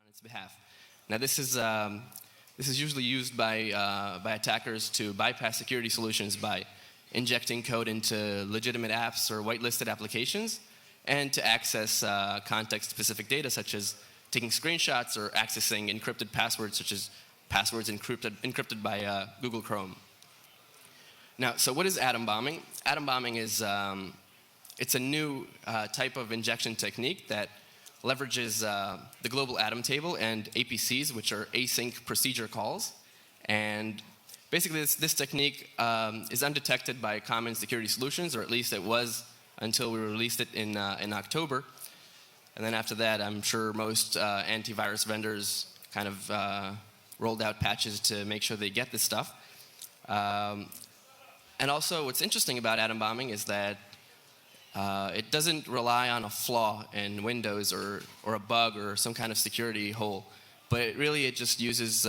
its behalf. Now, this is usually used by attackers to bypass security solutions by injecting code into legitimate apps or whitelisted applications, and to access context-specific data, such as taking screenshots or accessing encrypted passwords, such as passwords encrypted by Google Chrome. Now, so what is atom bombing? Atom bombing is it's a new type of injection technique that leverages the global atom table and APCs, which are async procedure calls. And basically, this technique is undetected by common security solutions, or at least it was until we released it in October. And then after that, I'm sure most antivirus vendors kind of rolled out patches to make sure they get this stuff. And also, what's interesting about atom bombing is that it doesn't rely on a flaw in Windows or a bug or some kind of security hole, but it just uses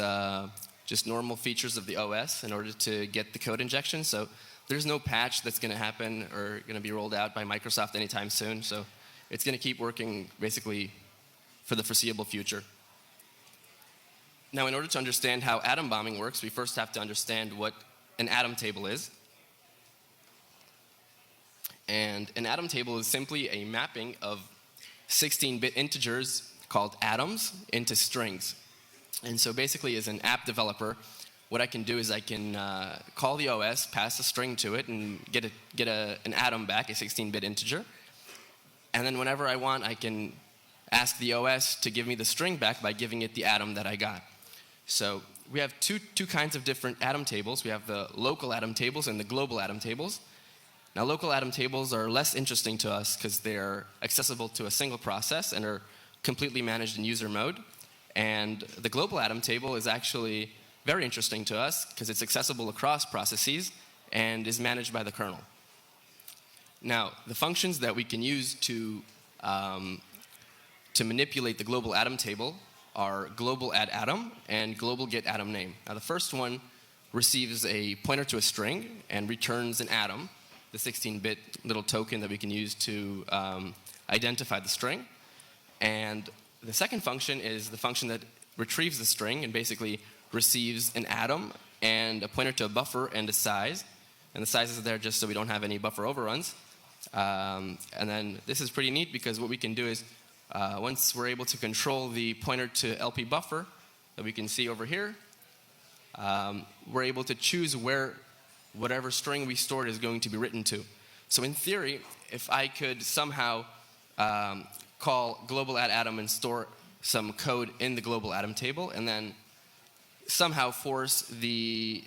just normal features of the OS in order to get the code injection. So there's no patch that's going to happen or going to be rolled out by Microsoft anytime soon. So it's going to keep working basically for the foreseeable future. Now, in order to understand how atom bombing works, we first have to understand what an atom table is. And an atom table is simply a mapping of 16-bit integers called atoms into strings. And so basically, as an app developer, what I can do is I can call the OS, pass a string to it, and get an atom back, a 16-bit integer. And then whenever I want, I can ask the OS to give me the string back by giving it the atom that I got. So we have two kinds of different atom tables. We have the local atom tables and the global atom tables. Now, local atom tables are less interesting to us because they're accessible to a single process and are completely managed in user mode. And the global atom table is actually very interesting to us because it's accessible across processes and is managed by the kernel. Now, the functions that we can use to manipulate the global atom table are global add atom and global get atom name. Now, the first one receives a pointer to a string and returns an atom, the 16-bit little token that we can use to identify the string. And the second function is the function that retrieves the string and basically receives an atom and a pointer to a buffer and a size. And the size is there just so we don't have any buffer overruns. And then this is pretty neat because what we can do is once we're able to control the pointer to LP buffer that we can see over here, we're able to choose where whatever string we stored is going to be written to. So in theory, if I could somehow call global add atom and store some code in the global atom table, and then somehow force the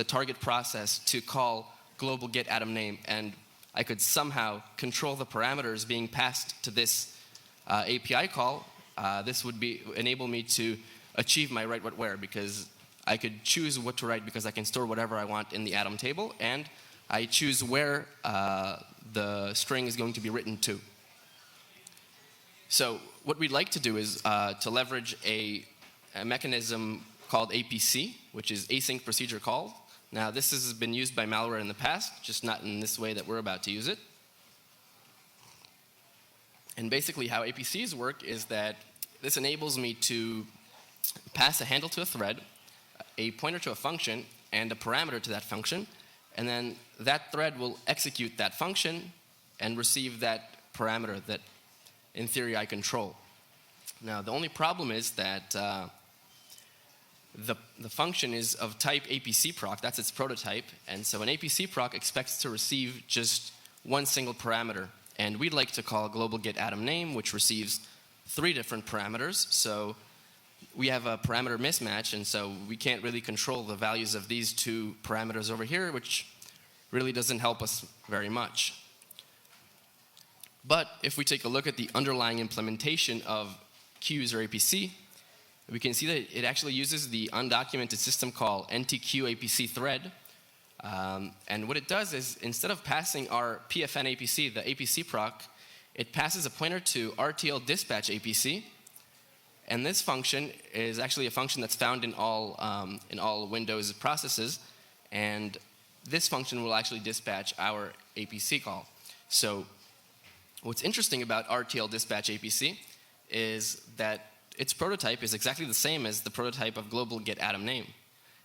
target process to call global get atom name, and I could somehow control the parameters being passed to this API call, this would enable me to achieve my write what where, because I could choose what to write because I can store whatever I want in the atom table, and I choose where the string is going to be written to. So what we'd like to do is to leverage a mechanism called APC, which is async procedure call. Now, this has been used by malware in the past, just not in this way that we're about to use it. And basically how APCs work is that this enables me to pass a handle to a thread, a pointer to a function, and a parameter to that function, and then that thread will execute that function and receive that parameter that, in theory, I control. Now, the only problem is that the function is of type APC proc, that's its prototype, and so an APC proc expects to receive just one single parameter, and we'd like to call global get atom name, which receives 3 different parameters. So we have a parameter mismatch, and so we can't really control the values of these 2 parameters over here, which really doesn't help us very much. But if we take a look at the underlying implementation of queues or APC, we can see that it actually uses the undocumented system call ntq-apc thread. And what it does is, instead of passing our PFN APC, the APC proc, it passes a pointer to RTL dispatch APC. And this function is actually a function that's found in all Windows processes. And this function will actually dispatch our APC call. So what's interesting about RTL dispatch APC is that its prototype is exactly the same as the prototype of global get atom name.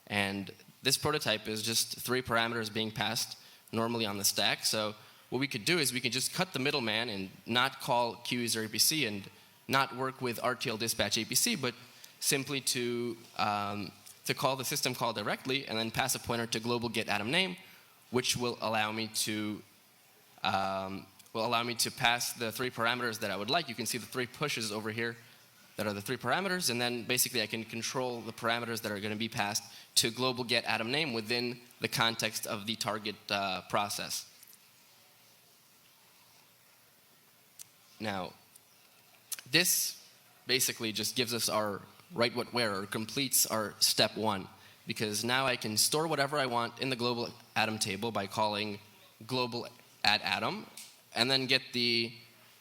And this prototype is just 3 parameters being passed normally on the stack. So what we could do is we could just cut the middleman and not call QUser APC and not work with RTL dispatch APC, but simply to call the system call directly and then pass a pointer to global get atom name, which will allow me to pass the 3 parameters that I would like. You can see the 3 pushes over here that are the 3 parameters, and then basically I can control the parameters that are going to be passed to global get atom name within the context of the target process. Now, this basically just gives us our write what where, or completes our step 1, because now I can store whatever I want in the global atom table by calling global add atom, and then get the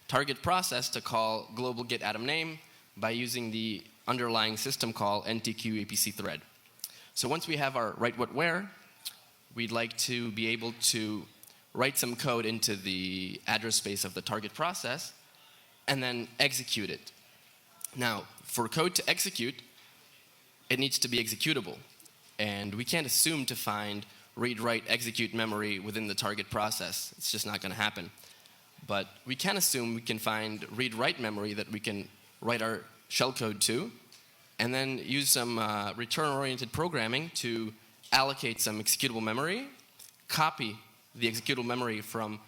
target process to call global get atom name by using the underlying system call ntq apc thread. So once we have our write what where, we'd like to be able to write some code into the address space of the target process and then execute it. Now, for code to execute, it needs to be executable. And we can't assume to find read, write, execute memory within the target process. It's just not going to happen. But we can assume we can find read, write memory that we can write our shellcode to, and then use some return-oriented programming to allocate some executable memory, copy the executable memory from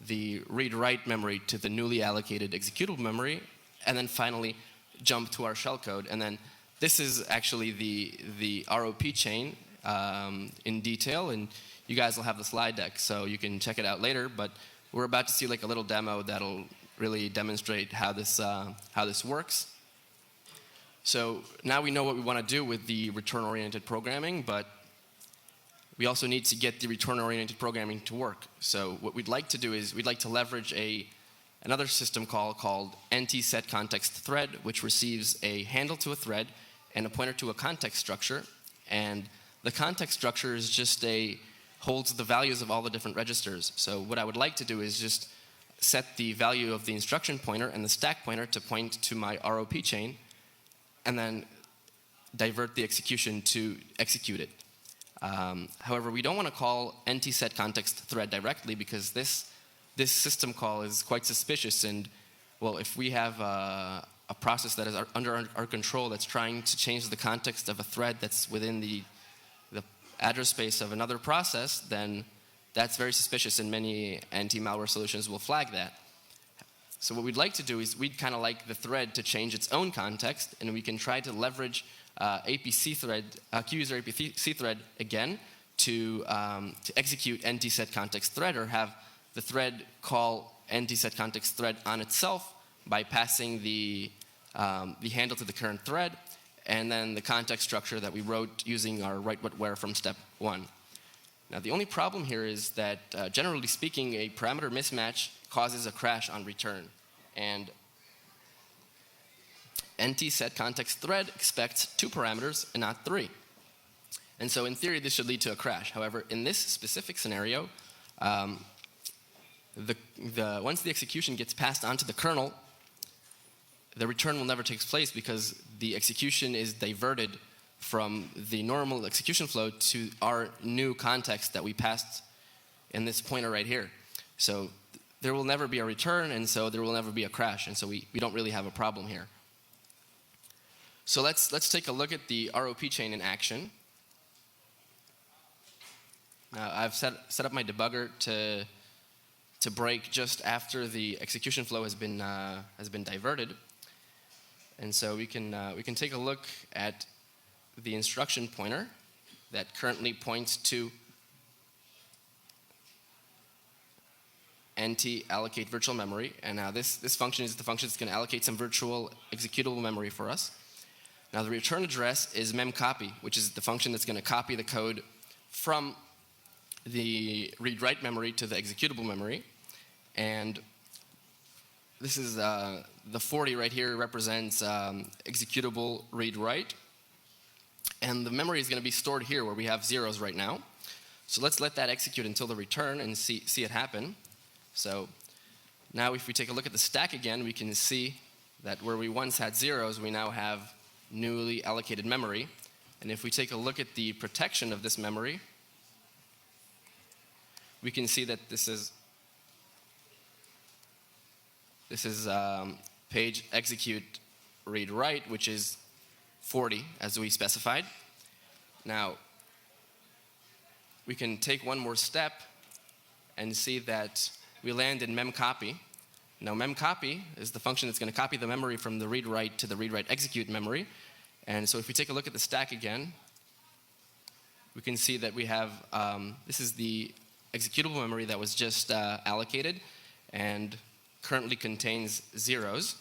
the read-write memory to the newly allocated executable memory, and then finally jump to our shellcode. And then this is actually the ROP chain in detail, and you guys will have the slide deck, so you can check it out later. But we're about to see like a little demo that'll really demonstrate how this works. So now we know what we want to do with the return-oriented programming, but we also need to get the return-oriented programming to work. So what we'd like to do is we'd like to leverage another system call called ntSetContextThread, which receives a handle to a thread and a pointer to a context structure. And the context structure is just holds the values of all the different registers. So what I would like to do is just set the value of the instruction pointer and the stack pointer to point to my ROP chain, and then divert the execution to execute it. However, we don't want to call ntSetContextThread directly, because this system call is quite suspicious. And well, if we have a process that is under our control that's trying to change the context of a thread that's within the address space of another process, then that's very suspicious, and many anti-malware solutions will flag that. So what we'd like to do is we'd kind of like the thread to change its own context, and we can try to leverage APC thread, QUser APC thread again to execute ntSetContextThread, or have the thread call ntSetContextThread on itself by passing the handle to the current thread, and then the context structure that we wrote using our write what where from step 1. Now the only problem here is that generally speaking, a parameter mismatch causes a crash on return, and ntSetContextThread expects 2 parameters and not 3. And so in theory this should lead to a crash. However, in this specific scenario, once the execution gets passed onto the kernel, the return will never take place, because the execution is diverted from the normal execution flow to our new context that we passed in this pointer right here. So there will never be a return, and so there will never be a crash, and so we don't really have a problem here. So let's take a look at the ROP chain in action. Now I've set up my debugger to break just after the execution flow has been diverted. And so we can take a look at the instruction pointer that currently points to allocate virtual memory. And now this function is the function that's going to allocate some virtual executable memory for us. Now the return address is memcopy, which is the function that's going to copy the code from the read-write memory to the executable memory. And this is the 40 right here represents executable read-write. And the memory is going to be stored here where we have zeros right now. So let's let that execute until the return and see it happen. So now if we take a look at the stack again, we can see that where we once had zeros, we now have newly allocated memory. And if we take a look at the protection of this memory, we can see that this is page execute read write, which is 40 as we specified. Now, we can take one more step and see that we land in memcopy. Now, memcopy is the function that's going to copy the memory from the read write to the read write execute memory. And so if we take a look at the stack again, we can see that we have, this is the executable memory that was just allocated and currently contains zeros.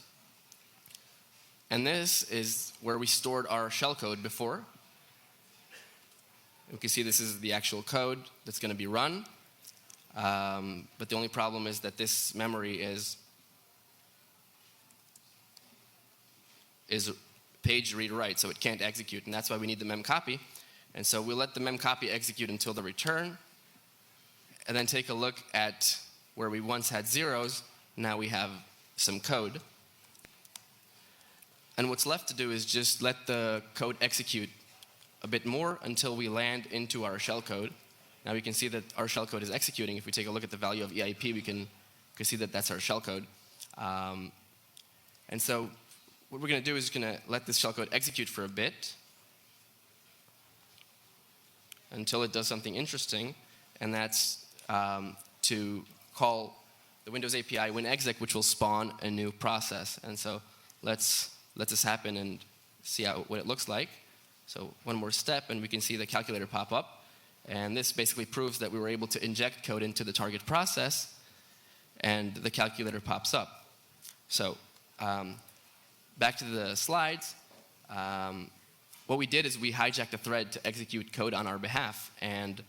And this is where we stored our shellcode before. We can see this is the actual code that's going to be run. But the only problem is that this memory is page read write, so it can't execute, and that's why we need the memcopy. And so we'll let the memcopy execute until the return, and then take a look at where we once had zeros. Now we have some code. And what's left to do is just let the code execute a bit more until we land into our shellcode. Now we can see that our shellcode is executing. If we take a look at the value of EIP, we can see that that's our shellcode. And so what we're going to do is going to let this shellcode execute for a bit until it does something interesting, and that's to call the Windows API winexec, which will spawn a new process. And so let's let this happen and see what it looks like. So one more step, and we can see the calculator pop up. And this basically proves that we were able to inject code into the target process, and the calculator pops up. So back to the slides. What we did is we hijacked a thread to execute code on our behalf. And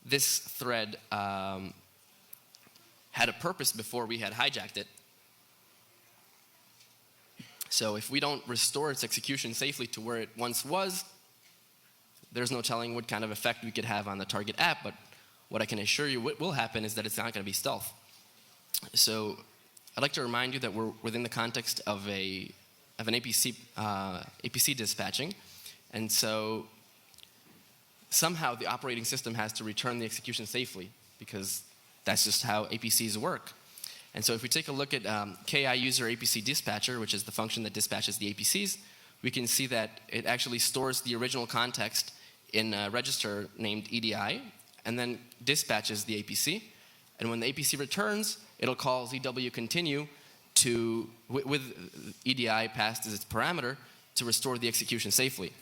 this thread had a purpose before we had hijacked it. So if we don't restore its execution safely to where it once was, there's no telling what kind of effect we could have on the target app. But what I can assure you what will happen is that it's not going to be stealth. So I'd like to remind you that we're within the context of an APC dispatching. And so somehow the operating system has to return the execution safely, because that's just how APCs work. And so if we take a look at KI user APC dispatcher, which is the function that dispatches the APCs, we can see that it actually stores the original context in a register named EDI, and then dispatches the APC. And when the APC returns, it'll call ZW continue with EDI passed as its parameter to restore the execution safely.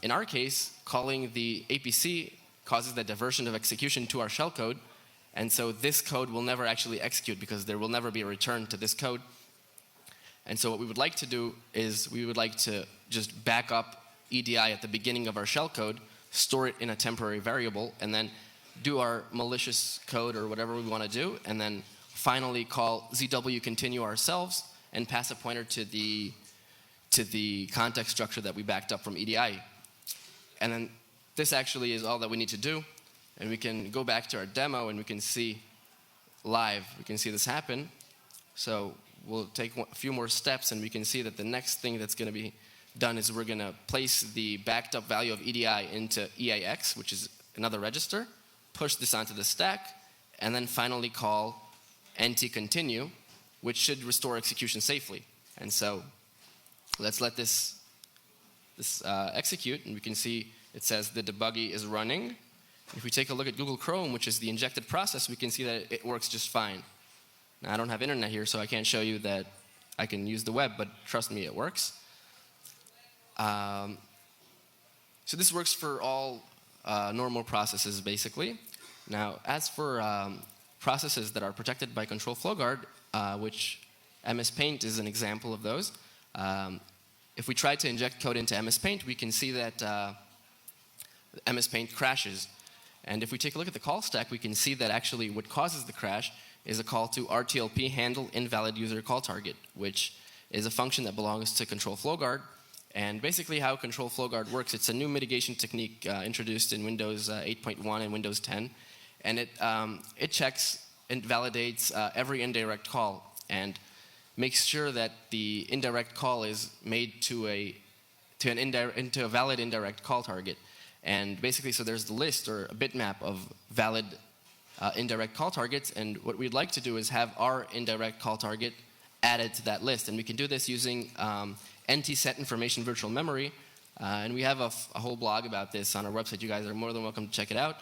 In our case, calling the APC causes the diversion of execution to our shellcode, and so this code will never actually execute because there will never be a return to this code. And so what we would like to do is we would like to just back up EDI at the beginning of our shellcode, store it in a temporary variable, and then do our malicious code or whatever we want to do, and then finally call ZW continue ourselves and pass a pointer to the context structure that we backed up from EDI. And then this actually is all that we need to do. And we can go back to our demo and we can see live. We can see this happen. So we'll take a few more steps and we can see that the next thing that's going to be done is we're going to place the backed up value of EDI into EIX, which is another register, push this onto the stack, and then finally call NT continue, which should restore execution safely. And so let's let this execute, and we can see it says the debuggy is running. If we take a look at Google Chrome, which is the injected process, we can see that it works just fine. Now, I don't have internet here, so I can't show you that I can use the web, but trust me, it works. So this works for all normal processes, basically. Now, as for processes that are protected by Control Flow Guard, which MS Paint is an example of those, if we try to inject code into MS Paint, we can see that MS Paint crashes. And if we take a look at the call stack, we can see that actually what causes the crash is a call to RTLP handle invalid user call target, which is a function that belongs to Control Flow Guard. And basically how Control Flow Guard works, it's a new mitigation technique introduced in Windows 8.1 and Windows 10. And it checks and validates every indirect call. And makes sure that the indirect call is made to a valid indirect call target. And basically, so there's the list or a bitmap of valid indirect call targets, and what we'd like to do is have our indirect call target added to that list. And we can do this using NT-set information virtual memory, and we have a whole blog about this on our website. You guys are more than welcome to check it out,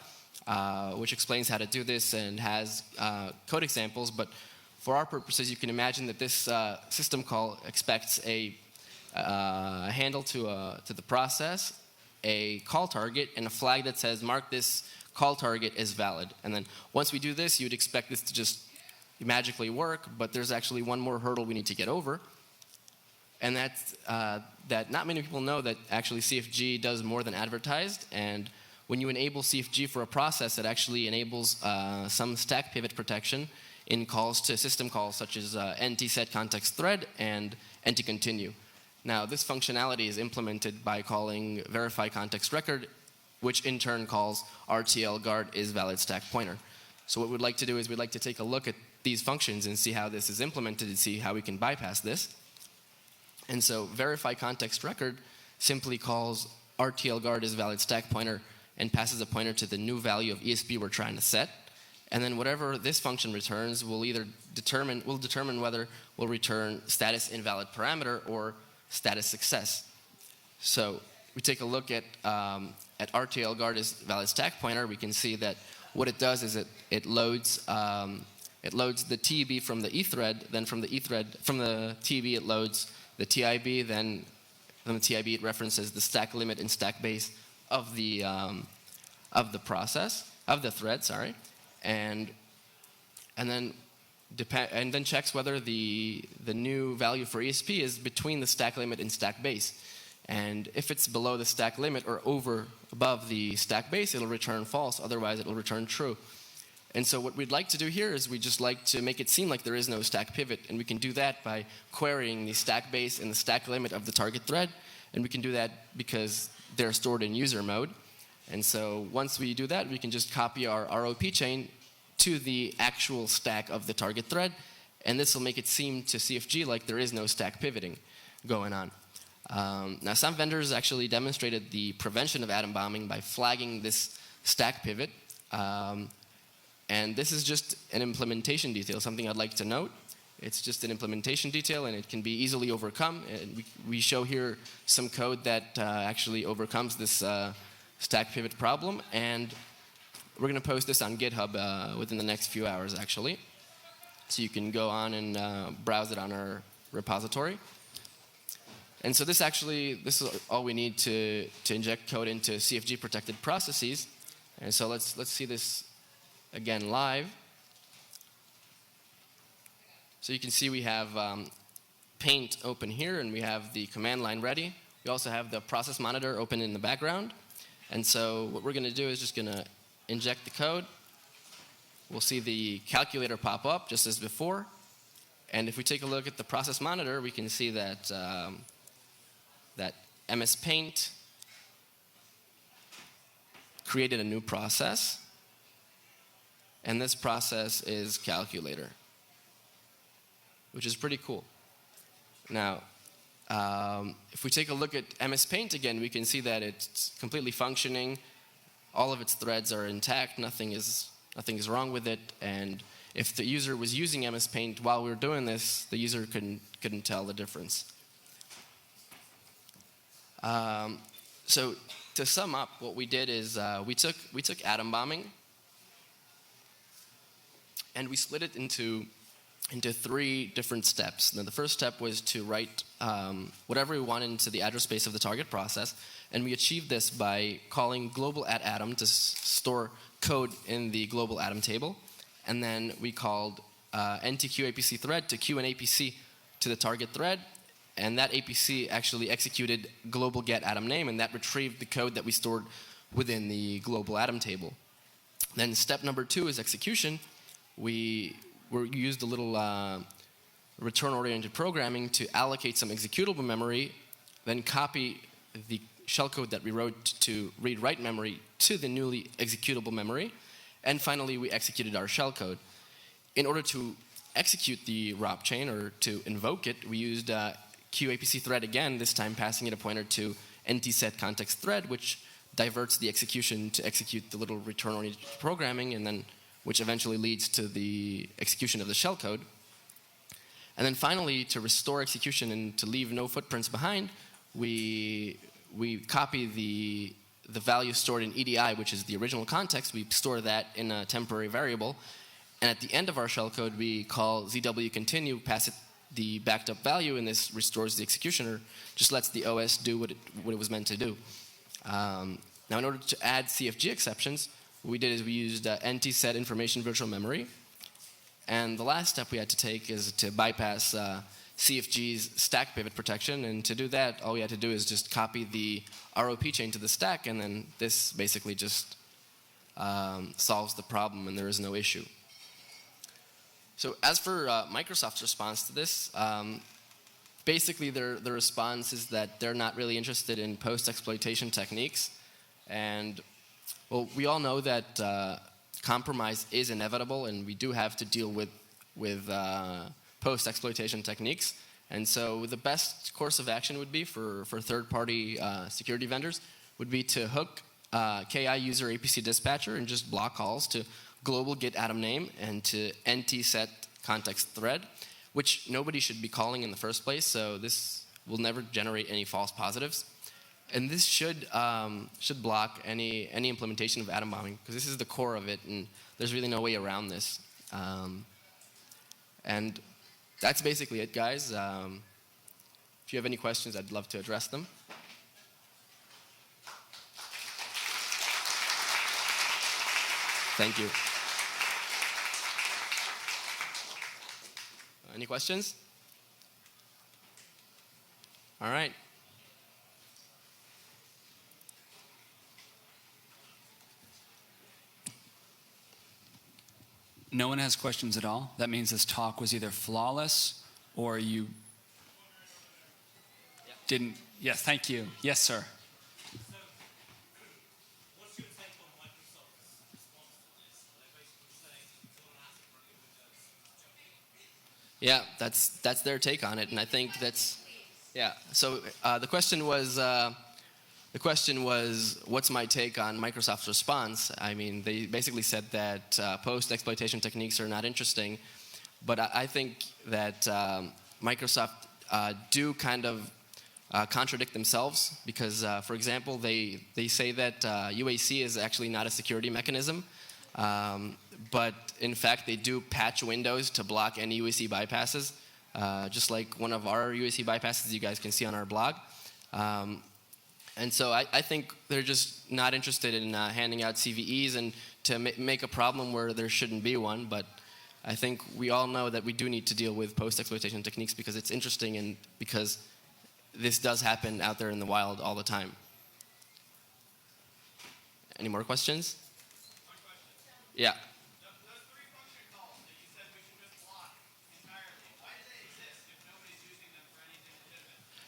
which explains how to do this and has code examples. But for our purposes, you can imagine that this system call expects a handle to the process, a call target, and a flag that says mark this call target as valid. And then once we do this, you'd expect this to just magically work, but there's actually one more hurdle we need to get over. And that's that not many people know that actually CFG does more than advertised. And when you enable CFG for a process, it actually enables some stack pivot protection in calls to system calls such as NT-set context thread and NT-continue. Now, this functionality is implemented by calling verify context record, which in turn calls RTL guard is valid stack pointer. So what we'd like to do is we'd like to take a look at these functions and see how this is implemented and see how we can bypass this. And so verify context record simply calls RTL guard is valid stack pointer and passes a pointer to the new value of ESP we're trying to set. And then whatever this function returns will either determine whether we'll return status invalid parameter or status success. So we take a look at RTL guard is valid stack pointer. We can see that what it does is it loads the TB from the E thread. Then from the TB it loads the TIB. Then from the TIB it references the stack limit and stack base of the thread. Sorry, and then checks whether the new value for ESP is between the stack limit and stack base. And if it's below the stack limit or above the stack base, it'll return false. Otherwise, it'll return true. And so what we'd like to do here is we just like to make it seem like there is no stack pivot. And we can do that by querying the stack base and the stack limit of the target thread. And we can do that because they're stored in user mode. And so once we do that, we can just copy our ROP chain to the actual stack of the target thread. And this will make it seem to CFG like there is no stack pivoting going on. Now, some vendors actually demonstrated the prevention of atom bombing by flagging this stack pivot. And this is just an implementation detail, something I'd like to note. It's just an implementation detail, and it can be easily overcome. And we show here some code that actually overcomes this stack pivot problem. And we're going to post this on GitHub within the next few hours, actually. So you can go on and browse it on our repository. And so this is all we need to inject code into CFG protected processes. And so let's see this again live. So you can see we have Paint open here, and we have the command line ready. We also have the process monitor open in the background. And so what we're going to do is just going to inject the code. We'll see the calculator pop up just as before. And if we take a look at the process monitor, we can see that that MS Paint created a new process, and this process is calculator, which is pretty cool. Now, if we take a look at MS Paint again, we can see that it's completely functioning. All of its threads are intact. Nothing is wrong with it. And if the user was using MS Paint while we were doing this, the user couldn't tell the difference. So to sum up, what we did is we took AtomBombing and we split it into 3 different steps. Now, the first step was to write whatever we wanted into the address space of the target process, and we achieved this by calling global @atom to store code in the global atom table, and then we called NTQAPC thread to queue an APC to the target thread, and that APC actually executed global get atom name, and that retrieved the code that we stored within the global atom table. Then step number 2 is execution. We used a little return-oriented programming to allocate some executable memory, then copy the shellcode that we wrote to read-write memory to the newly executable memory, and finally we executed our shellcode. In order to execute the ROP chain or to invoke it, we used QAPC thread again, this time passing it a pointer to NTSet context thread, which diverts the execution to execute the little return-oriented programming, and then which eventually leads to the execution of the shellcode. And then finally, to restore execution and to leave no footprints behind, we copy the value stored in EDI, which is the original context. We store that in a temporary variable. And at the end of our shellcode, we call ZW_continue, pass it the backed up value, and this restores the execution, or just lets the OS do what it was meant to do. Now, in order to add CFG exceptions, what we did is we used NTSet information virtual memory. And the last step we had to take is to bypass CFG's stack pivot protection. And to do that, all we had to do is just copy the ROP chain to the stack, and then this basically just solves the problem, and there is no issue. So as for Microsoft's response to this, basically the response is that they're not really interested in post-exploitation techniques. And well, we all know that compromise is inevitable, and we do have to deal with post-exploitation techniques. And so the best course of action would be for third-party security vendors would be to hook KI user APC dispatcher and just block calls to global get atom name and to NTSet context thread, which nobody should be calling in the first place. So this will never generate any false positives. And this should block any implementation of AtomBombing, because this is the core of it, and there's really no way around this. And that's basically it, guys. If you have any questions, I'd love to address them. Thank you. Any questions? All right. No one has questions at all? That means this talk was either flawless or you didn't. Yes, thank you. Yes, sir. Yeah, that's their take on it, and I think that's, yeah. So the question was, what's my take on Microsoft's response? I mean, they basically said that post-exploitation techniques are not interesting, but I think that Microsoft do kind of contradict themselves, because, for example, they say that UAC is actually not a security mechanism. But in fact, they do patch windows to block any UAC bypasses, just like one of our UAC bypasses you guys can see on our blog. And so I think they're just not interested in handing out CVEs and to make a problem where there shouldn't be one. But I think we all know that we do need to deal with post-exploitation techniques because it's interesting and because this does happen out there in the wild all the time. Any more questions? Yeah.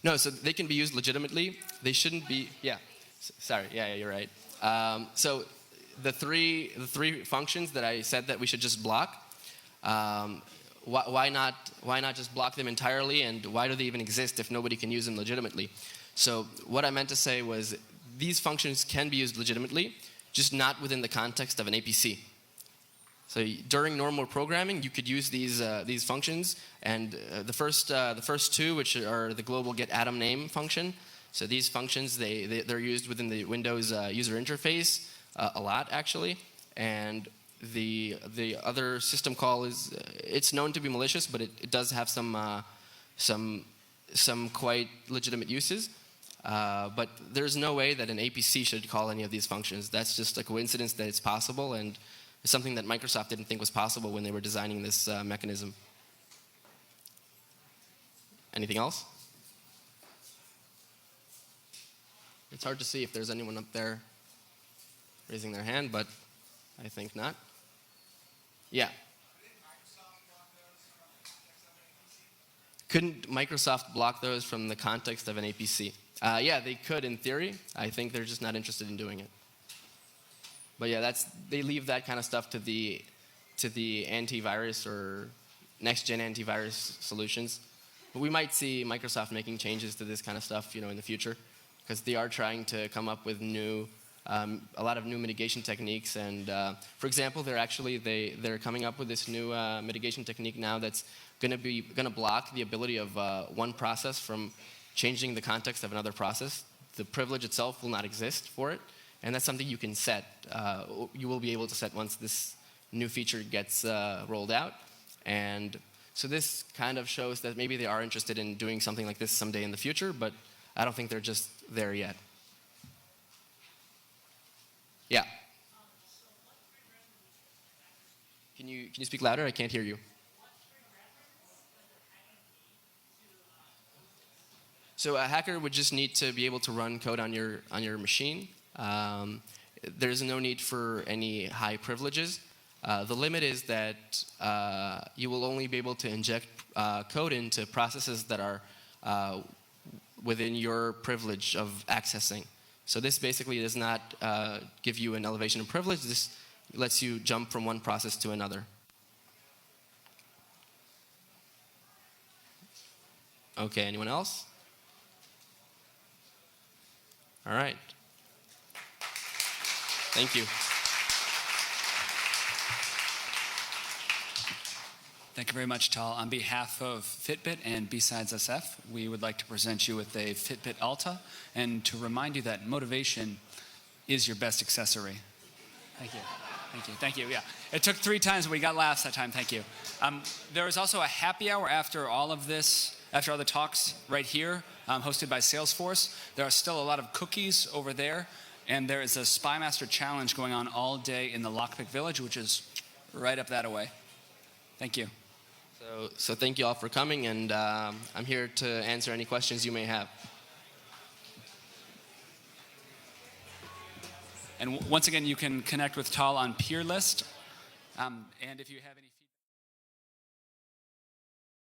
No, so they can be used legitimately. They shouldn't be. Yeah, sorry. Yeah, you're right. So the three functions that I said that we should just block. Why not just block them entirely? And why do they even exist if nobody can use them legitimately? So what I meant to say was these functions can be used legitimately, just not within the context of an APC. So during normal programming, you could use these functions, and the first two, which are the global get atom name function. So these functions they're used within the Windows user interface a lot actually, and the other system call is it's known to be malicious, but it does have some quite legitimate uses. But there's no way that an APC should call any of these functions. That's just a coincidence that it's possible, and it's something that Microsoft didn't think was possible when they were designing this mechanism. Anything else? It's hard to see if there's anyone up there raising their hand, but I think not. Yeah. Couldn't Microsoft block those from the context of an APC? Yeah, they could in theory. I think they're just not interested in doing it. But yeah, they leave that kind of stuff to the antivirus or next-gen antivirus solutions. But we might see Microsoft making changes to this kind of stuff, in the future, because they are trying to come up with a lot of new mitigation techniques. And for example, they're coming up with this new mitigation technique now that's going to block the ability of one process from changing the context of another process. The privilege itself will not exist for it, and that's something you can set. You will be able to set once this new feature gets rolled out. And so this kind of shows that maybe they are interested in doing something like this someday in the future, but I don't think they're just there yet. Yeah. Can you speak louder? I can't hear you. So a hacker would just need to be able to run code on your machine. There's no need for any high privileges. The limit is that you will only be able to inject code into processes that are within your privilege of accessing. So this basically does not give you an elevation of privilege. This lets you jump from one process to another. Okay, anyone else? All right. Thank you. Thank you very much, Tal. On behalf of Fitbit and BSidesSF, we would like to present you with a Fitbit Alta and to remind you that motivation is your best accessory. Thank you. Thank you. Thank you. Yeah. It took 3 times, but we got laughs that time. Thank you. There is also a happy hour after all of this, after all the talks right here, hosted by Salesforce. There are still a lot of cookies over there, and there is a Spy Master Challenge going on all day in the Lockpick Village, which is right up that way. Thank you. So thank you all for coming, and I'm here to answer any questions you may have. And once again, you can connect with Tal on Peerlist, and if you have any